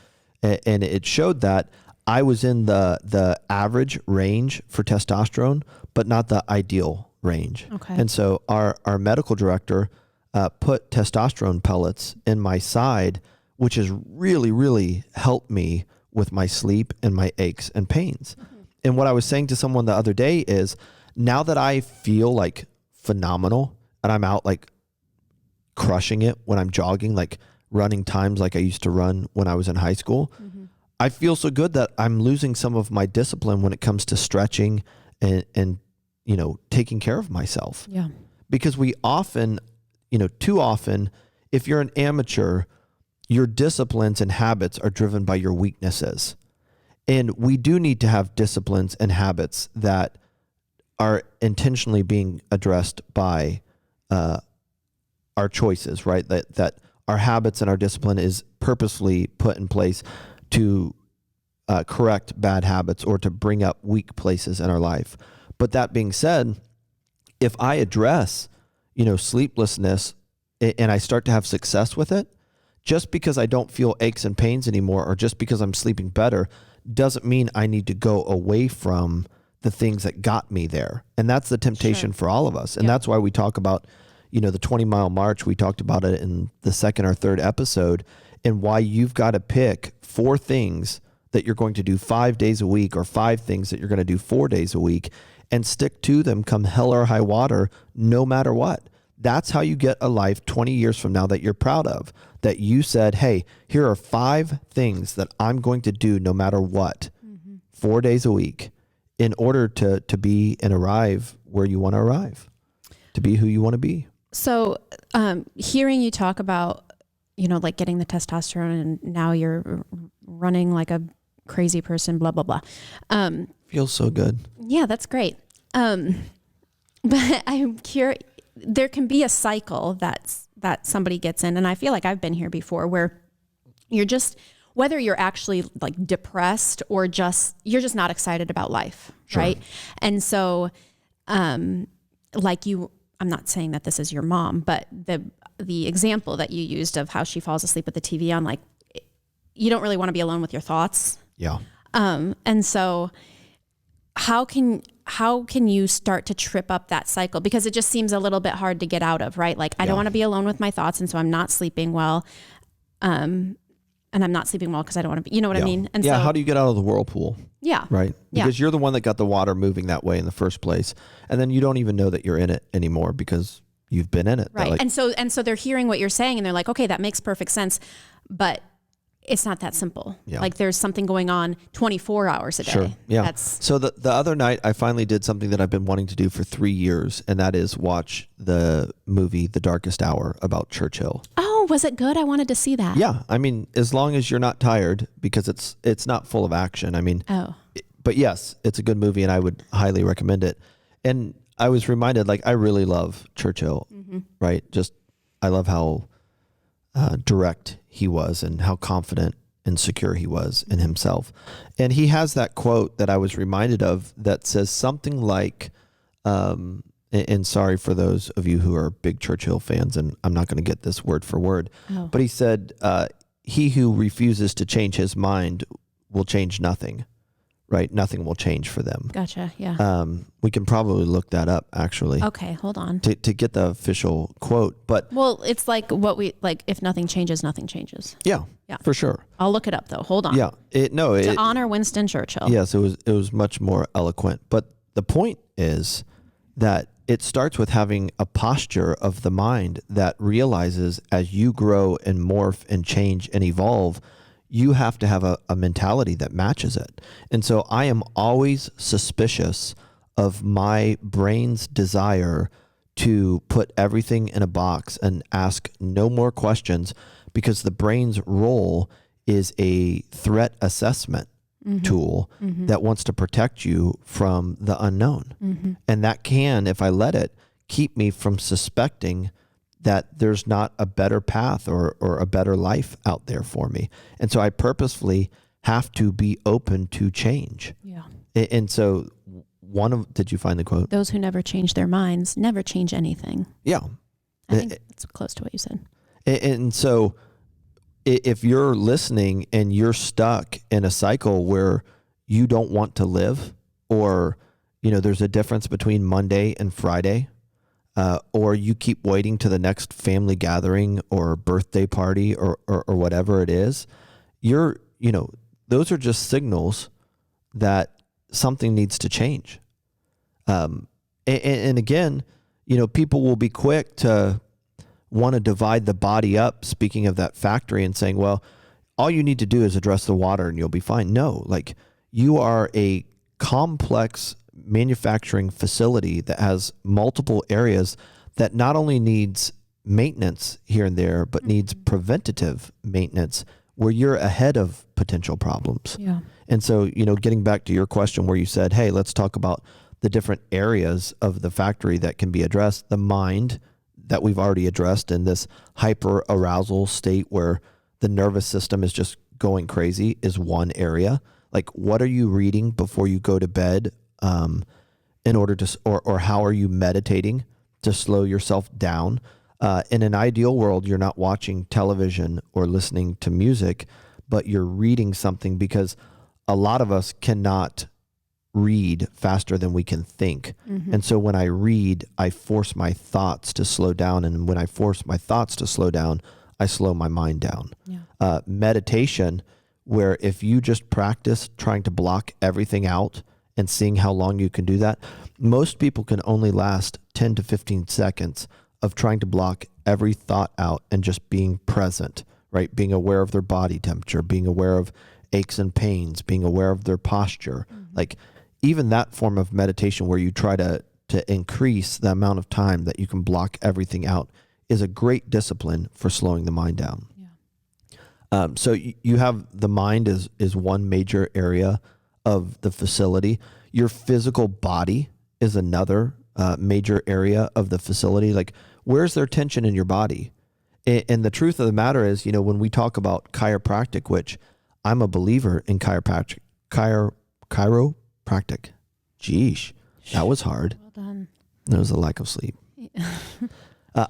and it showed that I was in the average range for testosterone, but not the ideal range. Okay. And so our medical director put testosterone pellets in my side, which has really, really helped me with my sleep and my aches and pains. Mm-hmm. And what I was saying to someone the other day is, now that I feel like phenomenal and I'm out like crushing it when I'm jogging, like running times like I used to run when I was in high school, mm-hmm. I feel so good that I'm losing some of my discipline when it comes to stretching and taking care of myself. Yeah. Because we often, too often, if you're an amateur, your disciplines and habits are driven by your weaknesses. And we do need to have disciplines and habits that are intentionally being addressed by our choices, right? That our habits and our discipline is purposefully put in place to correct bad habits or to bring up weak places in our life. But that being said, if I address, sleeplessness and I start to have success with it, just because I don't feel aches and pains anymore, or just because I'm sleeping better, doesn't mean I need to go away from the things that got me there. And that's the temptation for all of us. And that's why we talk about, the 20-mile march. We talked about it in the second or third episode, and why you've got to pick 4 things that you're going to do 5 days a week, or 5 things that you're going to do 4 days a week, and stick to them come hell or high water, no matter what. That's how you get a life 20 years from now that you're proud of, that you said, hey, here are 5 things that I'm going to do no matter what, 4 days a week, in order to be and arrive where you want to arrive, to be who you want to be. So hearing you talk about, like getting the testosterone, and now you're running like a crazy person, blah, blah, blah. Feels so good. Yeah, that's great. But I'm curious, there can be a cycle that somebody gets in. And I feel like I've been here before, where you're just, whether you're actually like depressed or you're just not excited about life. Sure. Right. And so, I'm not saying that this is your mom, but the example that you used of how she falls asleep with the TV on, like, you don't really want to be alone with your thoughts. Yeah. And so how can you start to trip up that cycle? Because it just seems a little bit hard to get out of, right? Like, I don't want to be alone with my thoughts. And so I'm not sleeping well. And I'm not sleeping well because I don't want to be, you know what I mean? And so, how do you get out of the whirlpool? Yeah. Right. Because you're the one that got the water moving that way in the first place. And then you don't even know that you're in it anymore because you've been in it. Right. And so they're hearing what you're saying and they're like, okay, that makes perfect sense. But it's not that simple. Yeah. Like, there's something going on 24 hours a day. Sure. Yeah. So the other night I finally did something that I've been wanting to do for 3 years, and that is watch the movie The Darkest Hour about Churchill. Oh, was it good? I wanted to see that. Yeah. I mean, as long as you're not tired, because it's not full of action. I mean, but yes, it's a good movie and I would highly recommend it. And I was reminded, like, I really love Churchill, right? Just I love how direct he was and how confident and secure he was in himself. And he has that quote that I was reminded of that says something like, and sorry for those of you who are big Churchill fans, and I'm not going to get this word for word, but he said, he who refuses to change his mind will change nothing, right? Nothing will change for them. Gotcha. Yeah. We can probably look that up actually. Okay. Hold on. To get the official quote, but Well, it's like if nothing changes, nothing changes. yeah, for sure. I'll look it up though. Hold on. Yeah. To honor Winston Churchill. Yes, it was much more eloquent. But the point is that it starts with having a posture of the mind that realizes as you grow and morph and change and evolve, you have to have a mentality that matches it. And so I am always suspicious of my brain's desire to put everything in a box and ask no more questions, because the brain's role is a threat assessment tool that wants to protect you from the unknown. And that can, if I let it, keep me from suspecting that there's not a better path or a better life out there for me. And so I purposefully have to be open to change. Yeah. And so did you find the quote? Those who never change their minds never change anything. Yeah. I think it's close to what you said. And so if you're listening and you're stuck in a cycle where you don't want to live, or, there's a difference between Monday and Friday, or you keep waiting to the next family gathering or birthday party or whatever it is, those are just signals that something needs to change. And again, people will be quick to want to divide the body up, speaking of that factory, and saying, well, all you need to do is address the water and you'll be fine. No, like, you are a complex manufacturing facility that has multiple areas that not only needs maintenance here and there, but needs preventative maintenance where you're ahead of potential problems. Yeah. And so, getting back to your question where you said, hey, let's talk about the different areas of the factory that can be addressed. The mind that we've already addressed in this hyper arousal state where the nervous system is just going crazy is one area. Like, what are you reading before you go to bed in order to, or how are you meditating to slow yourself down? In an ideal world, you're not watching television or listening to music, but you're reading something, because a lot of us cannot read faster than we can think. And so when I read, I force my thoughts to slow down. And when I force my thoughts to slow down, I slow my mind down. Yeah. Meditation, where if you just practice trying to block everything out and seeing how long you can do that, most people can only last 10 to 15 seconds of trying to block every thought out and just being present, right? Being aware of their body temperature, being aware of aches and pains, being aware of their posture. Like, even that form of meditation where you try to increase the amount of time that you can block everything out is a great discipline for slowing the mind down. Yeah. So you have the mind is one major area of the facility. Your physical body is another major area of the facility. Like, where's there tension in your body? And the truth of the matter is, when we talk about chiropractic, which I'm a believer in chiropractic. Geesh, that was hard. Well done. There was a lack of sleep.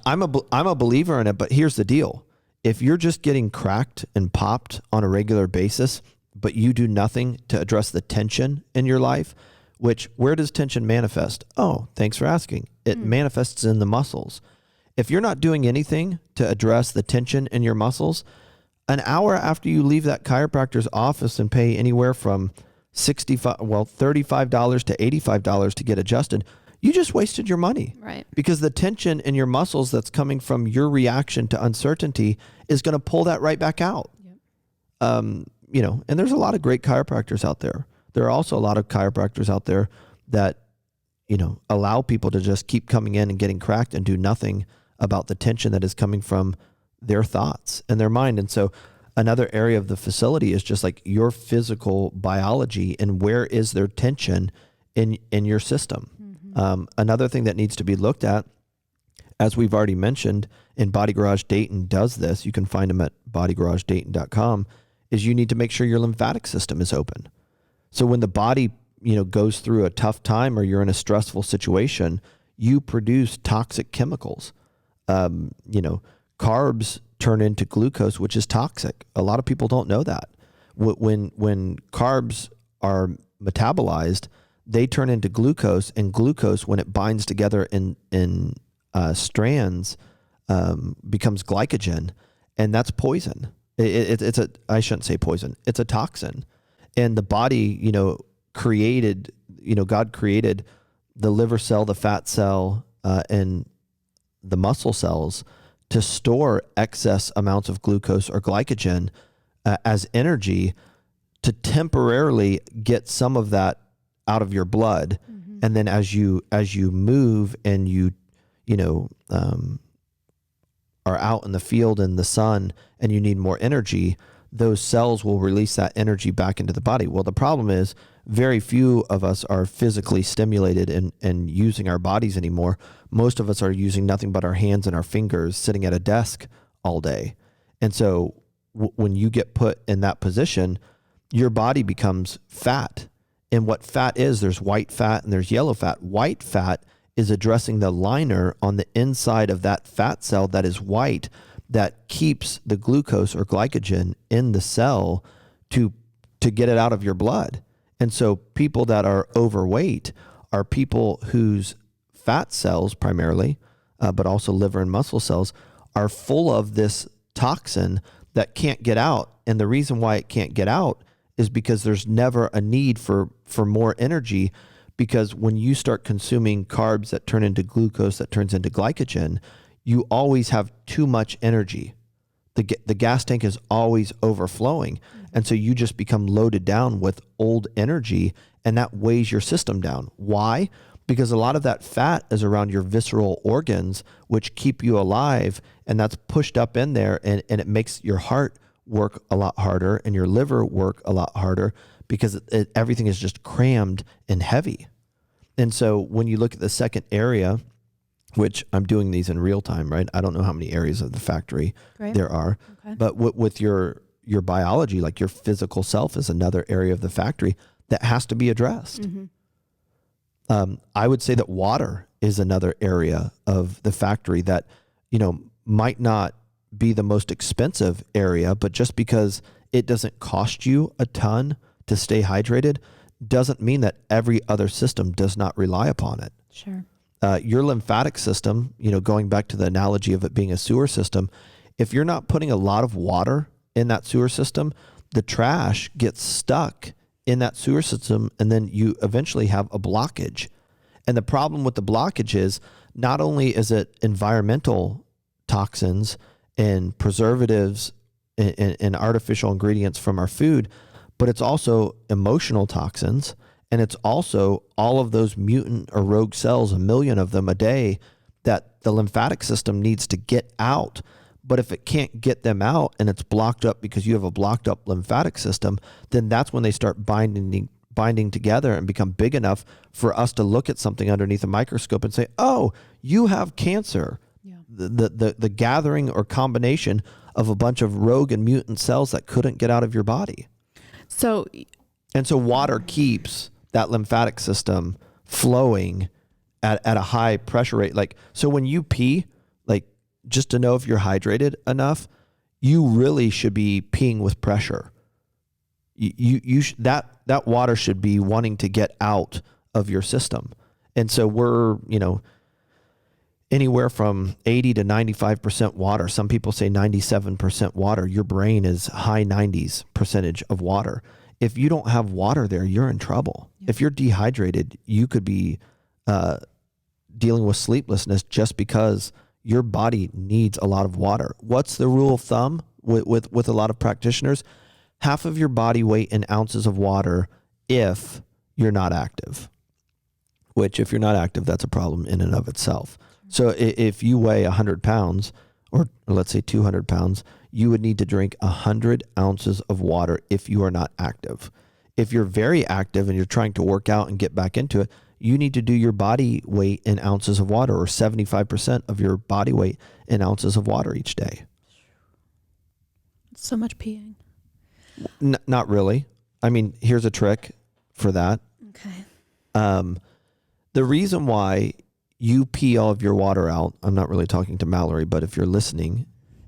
I'm a believer in it, but here's the deal. If you're just getting cracked and popped on a regular basis, but you do nothing to address the tension in your life, where does tension manifest? Oh, thanks for asking. It manifests in the muscles. If you're not doing anything to address the tension in your muscles, an hour after you leave that chiropractor's office and pay anywhere from $35 to $85 to get adjusted, you just wasted your money. Right. Because the tension in your muscles that's coming from your reaction to uncertainty is going to pull that right back out. Yep. And there's a lot of great chiropractors out there. There are also a lot of chiropractors out there that, allow people to just keep coming in and getting cracked and do nothing about the tension that is coming from their thoughts and their mind. And so another area of the facility is just like your physical biology and where is there tension in your system. Another thing that needs to be looked at as we've already mentioned, and Body Garage Dayton does this, you can find them at bodygaragedayton.com, is you need to make sure your lymphatic system is open. So when the body, goes through a tough time or you're in a stressful situation, you produce toxic chemicals. Carbs turn into glucose, which is toxic. A lot of people don't know that. When carbs are metabolized, they turn into glucose, and glucose, when it binds together in strands, becomes glycogen, and that's poison. I shouldn't say poison. It's a toxin, and the body, God created the liver cell, the fat cell, and the muscle cells to store excess amounts of glucose or glycogen as energy to temporarily get some of that out of your blood. Mm-hmm. And then as you move and are out in the field in the sun and you need more energy, those cells will release that energy back into the body. Well, the problem is very few of us are physically stimulated and using our bodies anymore. Most of us are using nothing but our hands and our fingers sitting at a desk all day. And so when you get put in that position, your body becomes fat. And what fat is, there's white fat and there's yellow fat. White fat is addressing the liner on the inside of that fat cell that is white, that keeps the glucose or glycogen in the cell to get it out of your blood. And so people that are overweight are people whose fat cells primarily, but also liver and muscle cells, are full of this toxin that can't get out. And the reason why it can't get out is because there's never a need for more energy, because when you start consuming carbs that turn into glucose, that turns into glycogen, you always have too much energy. The gas tank is always overflowing. And so you just become loaded down with old energy, and that weighs your system down. Why? Because a lot of that fat is around your visceral organs, which keep you alive, and that's pushed up in there, and it makes your heart work a lot harder and your liver work a lot harder, because everything is just crammed and heavy. And so when you look at the second area, which I'm doing these in real time, right? I don't know how many areas of the factory there are, okay. But with your biology, like your physical self, is another area of the factory that has to be addressed. Mm-hmm. I would say that water is another area of the factory that, might not be the most expensive area, but just because it doesn't cost you a ton to stay hydrated doesn't mean that every other system does not rely upon it. Sure. Your lymphatic system, going back to the analogy of it being a sewer system, if you're not putting a lot of water in that sewer system, the trash gets stuck in that sewer system, and then you eventually have a blockage. And the problem with the blockage is not only is it environmental toxins and preservatives and artificial ingredients from our food, but it's also emotional toxins. And it's also all of those mutant or rogue cells, 1 million of them a day, that the lymphatic system needs to get out. But if it can't get them out and it's blocked up because you have a blocked up lymphatic system, then that's when they start binding together and become big enough for us to look at something underneath a microscope and say, oh, you have cancer. Yeah. The gathering or combination of a bunch of rogue and mutant cells that couldn't get out of your body. So water keeps that lymphatic system flowing at a high pressure rate. So when you pee, just to know if you're hydrated enough, you really should be peeing with pressure. That water should be wanting to get out of your system. And so we're, anywhere from 80 to 95% water. Some people say 97% water. Your brain is high 90s percentage of water. If you don't have water there, you're in trouble. Yeah. If you're dehydrated, you could be dealing with sleeplessness just because your body needs a lot of water. What's the rule of thumb with a lot of practitioners? Half of your body weight in ounces of water if you're not active, which if you're not active, that's a problem in and of itself. So if you weigh 100 pounds, or let's say 200 pounds, you would need to drink 100 ounces of water if you are not active. If you're very active and you're trying to work out and get back into it, you need to do your body weight in ounces of water, or 75% of your body weight in ounces of water each day. So much peeing. Not really. I mean, here's a trick for that. Okay. The reason why you pee all of your water out, I'm not really talking to Mallory, but if you're listening,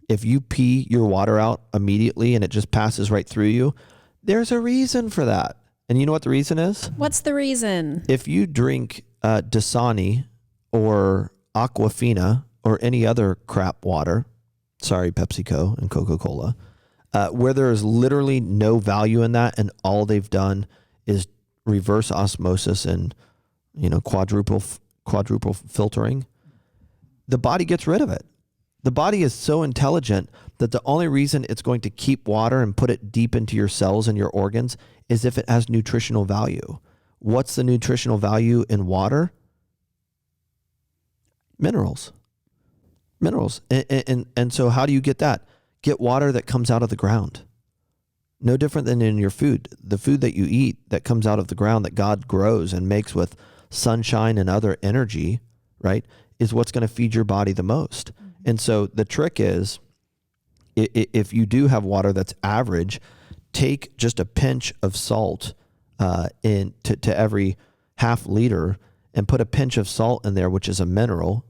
if you pee your water out immediately and it just passes right through you, there's a reason for that. And you know what the reason is? What's the reason? If you drink Dasani or Aquafina or any other crap water, sorry, PepsiCo and Coca-Cola, where there is literally no value in that, and all they've done is reverse osmosis and quadruple filtering, the body gets rid of it. The body is so intelligent that the only reason it's going to keep water and put it deep into your cells and your organs is if it has nutritional value. What's the nutritional value in water? Minerals. And so how do you get that? Get water that comes out of the ground. No different than in your food. The food that you eat that comes out of the ground that God grows and makes with sunshine and other energy, right, is what's going to feed your body the most. Mm-hmm. And so the trick is, if you do have water that's average, take just a pinch of salt to every half liter and put a pinch of salt in there, which is a mineral,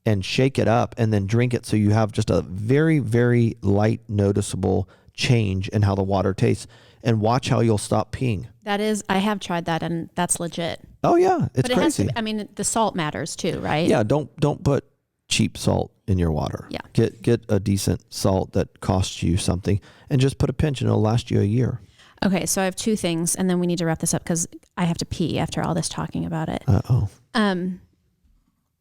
and shake it up and then drink it, so you have just a very, very light, noticeable change in how the water tastes, and watch how you'll stop peeing. That is, I have tried that, and that's legit. Oh yeah, it's but it crazy. Has to, I mean, the salt matters too, right? Yeah, don't put cheap salt in your water. Yeah. Get a decent salt that costs you something, and just put a pinch, and it'll last you a year. Okay, so I have two things, and then we need to wrap this up because I have to pee after all this talking about it.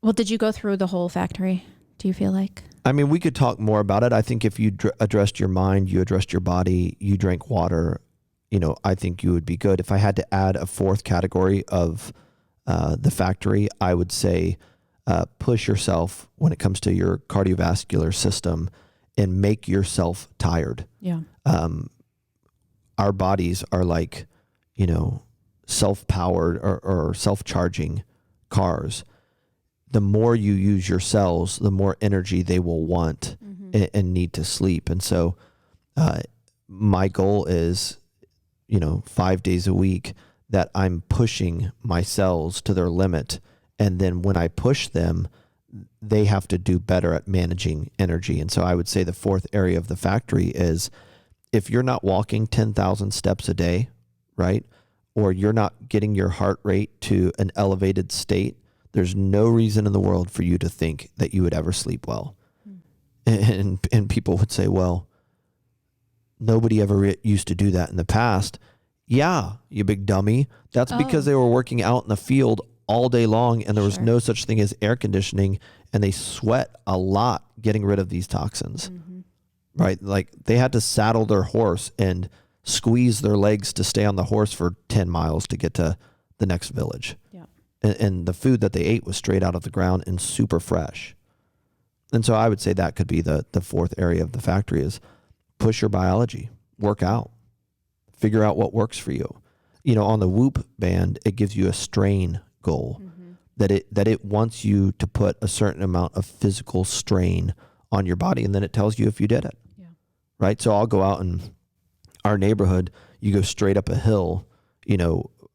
Well, did you go through the whole factory? Do you feel like? I mean, we could talk more about it. I think if you addressed your mind, you addressed your body, you drank water, I think you would be good. If I had to add a fourth category of the factory, I would say push yourself when it comes to your cardiovascular system and make yourself tired. Yeah. Our bodies are like, self-powered or self-charging cars. The more you use your cells, the more energy they will want and need to sleep. And so my goal is, 5 days a week that I'm pushing my cells to their limit. And then when I push them, they have to do better at managing energy. And so I would say the fourth area of the factory is, if you're not walking 10,000 steps a day, right, or you're not getting your heart rate to an elevated state, there's no reason in the world for you to think that you would ever sleep well. And people would say, well, nobody ever used to do that in the past. Yeah, you big dummy. That's because they were working out in the field all day long, and there was no such thing as air conditioning, and they sweat a lot getting rid of these toxins, right? Like, they had to saddle their horse and squeeze their legs to stay on the horse for 10 miles to get to the next village. Yeah. And the food that they ate was straight out of the ground and super fresh. And so I would say that could be the fourth area of the factory is push your biology, work out, figure out what works for you. On the Whoop band, it gives you a strain goal that it wants you to put a certain amount of physical strain on your body, and then it tells you if you did it. Yeah. Right? So I'll go out in our neighborhood, you go straight up a hill,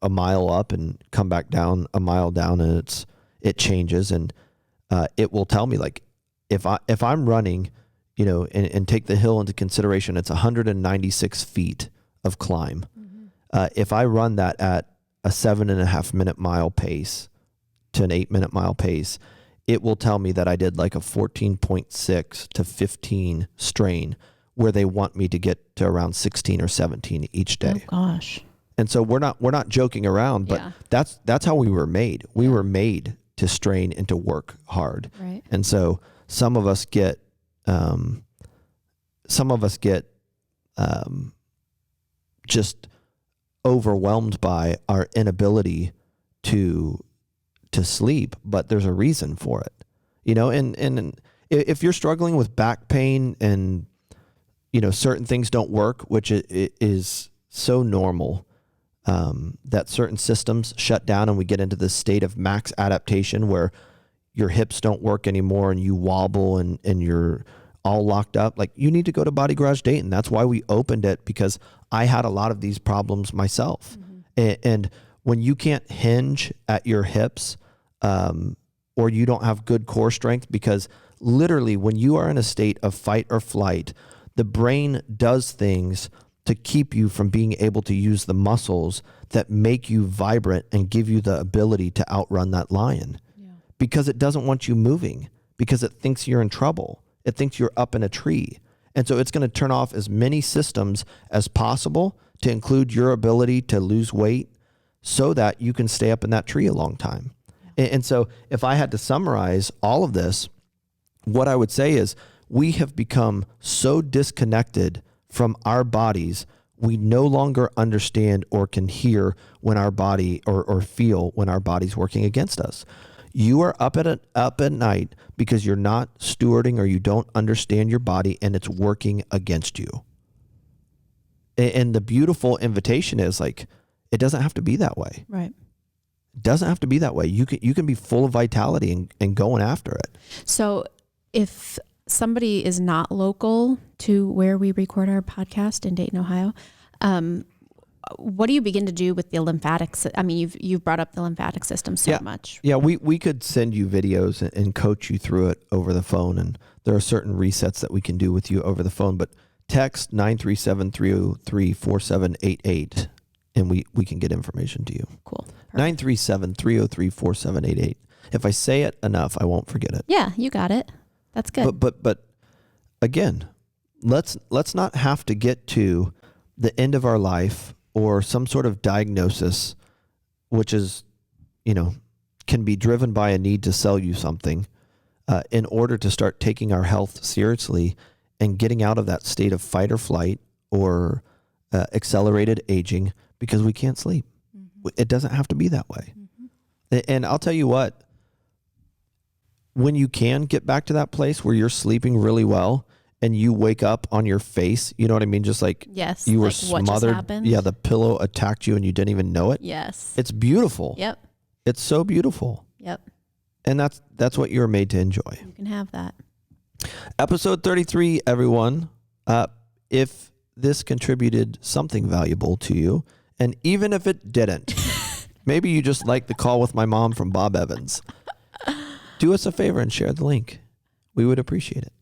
a mile up and come back down a mile down, and it changes, and it will tell me, like, if I'm running, and take the hill into consideration, it's 196 feet of climb. If I run that at a 7.5 minute mile pace to an 8 minute mile pace, it will tell me that I did like a 14.6 to 15 strain, where they want me to get to around 16 or 17 each day. Oh gosh. And so we're not joking around, but that's how we were made. We were made to strain and to work hard. Right. And so some of us get just overwhelmed by our inability to sleep, but there's a reason for it. And if you're struggling with back pain and certain things don't work, which is so normal, that certain systems shut down and we get into this state of max adaptation where your hips don't work anymore and you wobble and you're all locked up. Like, you need to go to Body Garage Dayton. That's why we opened it, because I had a lot of these problems myself. And when you can't hinge at your hips, or you don't have good core strength, because literally when you are in a state of fight or flight, the brain does things to keep you from being able to use the muscles that make you vibrant and give you the ability to outrun that lion. Because it doesn't want you moving, because it thinks you're in trouble. It thinks you're up in a tree. And so it's going to turn off as many systems as possible to include your ability to lose weight so that you can stay up in that tree a long time. And so if I had to summarize all of this, what I would say is we have become so disconnected from our bodies, we no longer understand or can hear when our body or feel when our body's working against us. You are up at night because you're not stewarding or you don't understand your body and it's working against you. And the beautiful invitation is, like, it doesn't have to be that way. Right. It doesn't have to be that way. You can be full of vitality and going after it. So if somebody is not local to where we record our podcast in Dayton, Ohio, what do you begin to do with the lymphatics? I mean, you've brought up the lymphatic system so much. Yeah, we could send you videos and coach you through it over the phone. And there are certain resets that we can do with you over the phone. But text 937-303-4788 and we can get information to you. Cool. 937-303-4788. If I say it enough, I won't forget it. Yeah, you got it. That's good. But again, let's not have to get to the end of our life or some sort of diagnosis, which is, can be driven by a need to sell you something, in order to start taking our health seriously and getting out of that state of fight or flight or accelerated aging because we can't sleep. It doesn't have to be that way. And I'll tell you what, when you can get back to that place where you're sleeping really well and you wake up on your face, you know what I mean? Just like you were smothered. Yeah, the pillow attacked you and you didn't even know it. Yes. It's beautiful. Yep. It's so beautiful. Yep. And that's what you're made to enjoy. You can have that. Episode 33, everyone. If this contributed something valuable to you, and even if it didn't, maybe you just like the call with my mom from Bob Evans, do us a favor and share the link. We would appreciate it.